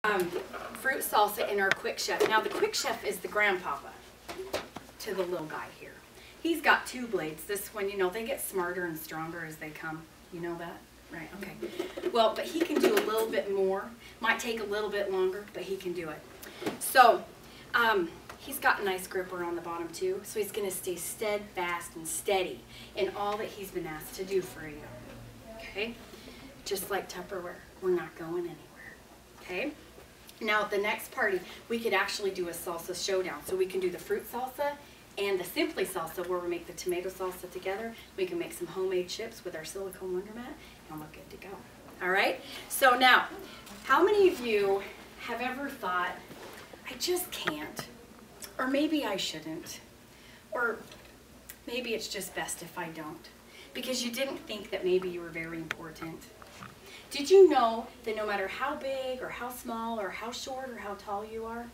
Fruit salsa in our quick chef. Now the quick chef is the grandpapa to the little guy here. He's got 2 blades. This one, you know, they get smarter and stronger as they come. You know that? Right, okay. Well, but he can do a little bit more. Might take a little bit longer, but he can do it. So, he's got a nice gripper on the bottom too, so he's going to stay steadfast and steady in all that he's been asked to do for you. Okay? Just like Tupperware, we're not going anywhere. Okay? Now, at the next party, we could actually do a salsa showdown. So we can do the fruit salsa and the simply salsa, where we make the tomato salsa together. We can make some homemade chips with our silicone wonder mat, and we're good to go. All right? So now, how many of you have ever thought, I just can't, or maybe I shouldn't, or maybe it's just best if I don't, because you didn't think that maybe you were very important? Did you know that no matter how big or how small or how short or how tall you are,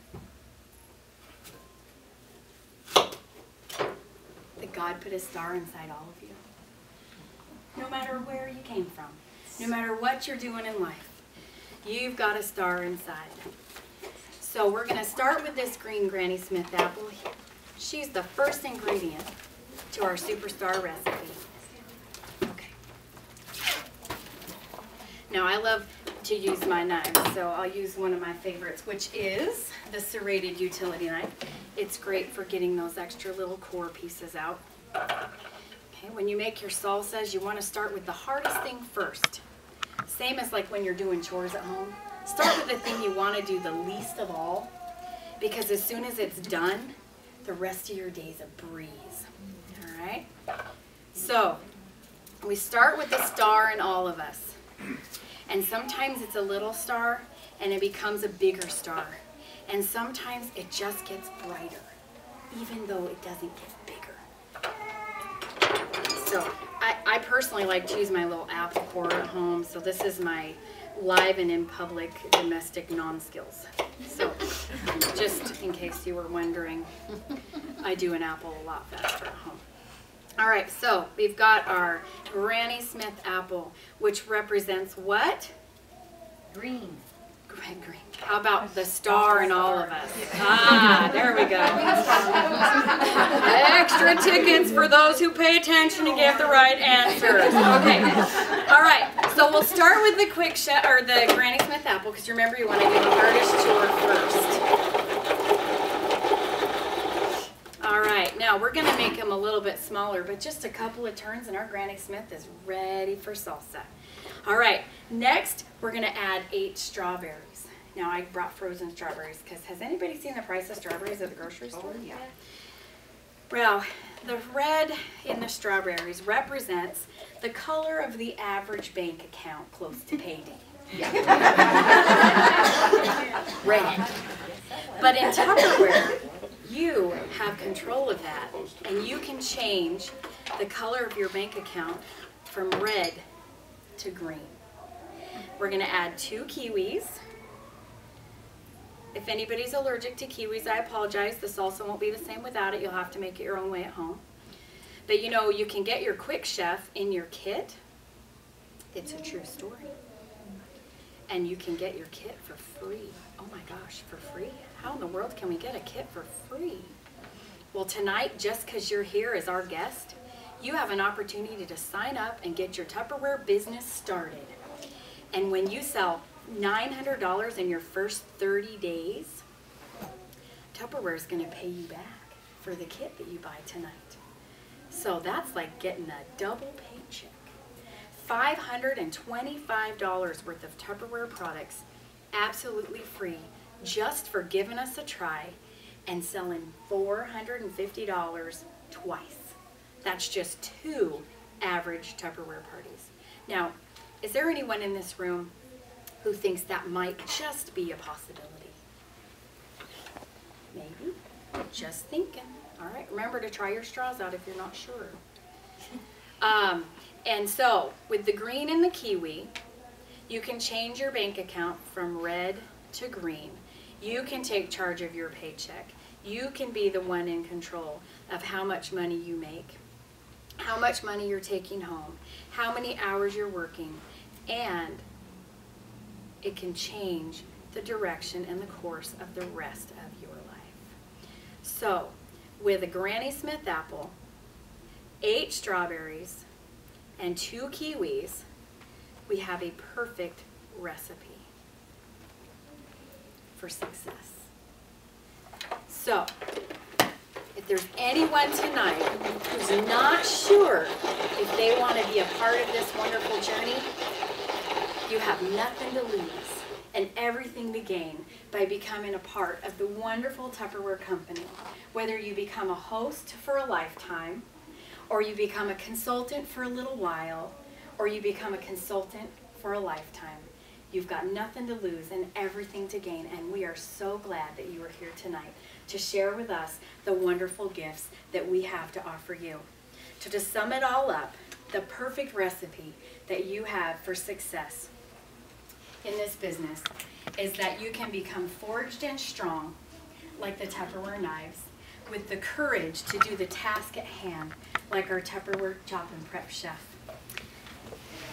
that God put a star inside all of you? No matter where you came from, no matter what you're doing in life, you've got a star inside. So we're going to start with this green Granny Smith apple. She's the first ingredient to our superstar recipe. Okay. Now I love to use my knives, so I'll use one of my favorites, which is the serrated utility knife. It's great for getting those extra little core pieces out. Okay, when you make your salsas, you want to start with the hardest thing first. Same as like when you're doing chores at home. Start with the thing you want to do the least of all, because as soon as it's done, the rest of your day's a breeze. All right? So, we start with the star in all of us. And sometimes it's a little star, and it becomes a bigger star. And sometimes it just gets brighter, even though it doesn't get bigger. So, I personally like to use my little apple core at home, so this is my live and in public domestic non-skills. So, just in case you were wondering, I do an apple a lot faster at home. All right, so we've got our Granny Smith apple, which represents what? Green. Green. How about the star in all of us? Ah, there we go. Extra tickets for those who pay attention and get the right answers. Okay. All right. So we'll start with the quick or the Granny Smith apple, because remember you want to do the hardest chore first. All right. Now we're going to make them a little bit smaller, but just a couple of turns and our Granny Smith is ready for salsa. All right. Next, we're going to add 8 strawberries. Now, I brought frozen strawberries because has anybody seen the price of strawberries at the grocery store? Oh, yeah. Well, the red in the strawberries represents the color of the average bank account close to payday. Yeah. Red. But in Tupperware, you have control of that, and you can change the color of your bank account from red to green. We're going to add 2 kiwis. If anybody's allergic to kiwis, I apologize. The salsa won't be the same without it. You'll have to make it your own way at home. But you know, you can get your Quick Chef in your kit. It's a true story. And you can get your kit for free. Oh my gosh, for free? How in the world can we get a kit for free? Well, tonight, just because you're here as our guest, you have an opportunity to sign up and get your Tupperware business started. And when you sell $900 in your first 30 days, Tupperware is going to pay you back for the kit that you buy tonight. So that's like getting a double paycheck. $525 worth of Tupperware products, absolutely free, just for giving us a try and selling $450 twice. That's just 2 average Tupperware parties. Now, is there anyone in this room who thinks that might just be a possibility? Maybe. Just thinking. All right, remember to try your straws out if you're not sure. And so, with the green and the kiwi, you can change your bank account from red to green. You can take charge of your paycheck. You can be the one in control of how much money you make, how much money you're taking home, how many hours you're working, and it can change the direction and the course of the rest of your life. So, with a Granny Smith apple, 8 strawberries, and 2 kiwis, we have a perfect recipe for success. So, if there's anyone tonight who's not sure if they want to be a part of this wonderful journey, you have nothing to lose and everything to gain by becoming a part of the wonderful Tupperware company. Whether you become a host for a lifetime, or you become a consultant for a little while, or you become a consultant for a lifetime, you've got nothing to lose and everything to gain, and we are so glad that you are here tonight to share with us the wonderful gifts that we have to offer you. So to sum it all up, the perfect recipe that you have for success in this business is that you can become forged and strong like the Tupperware knives, with the courage to do the task at hand like our Tupperware chop and prep chef.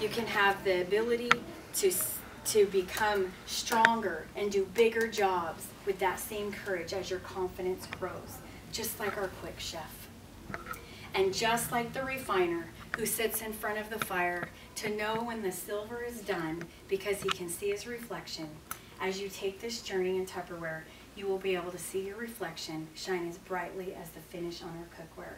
You can have the ability to become stronger and do bigger jobs with that same courage as your confidence grows, just like our quick chef. And just like the refiner who sits in front of the fire to know when the silver is done because he can see his reflection, as you take this journey in Tupperware, you will be able to see your reflection shine as brightly as the finish on our cookware.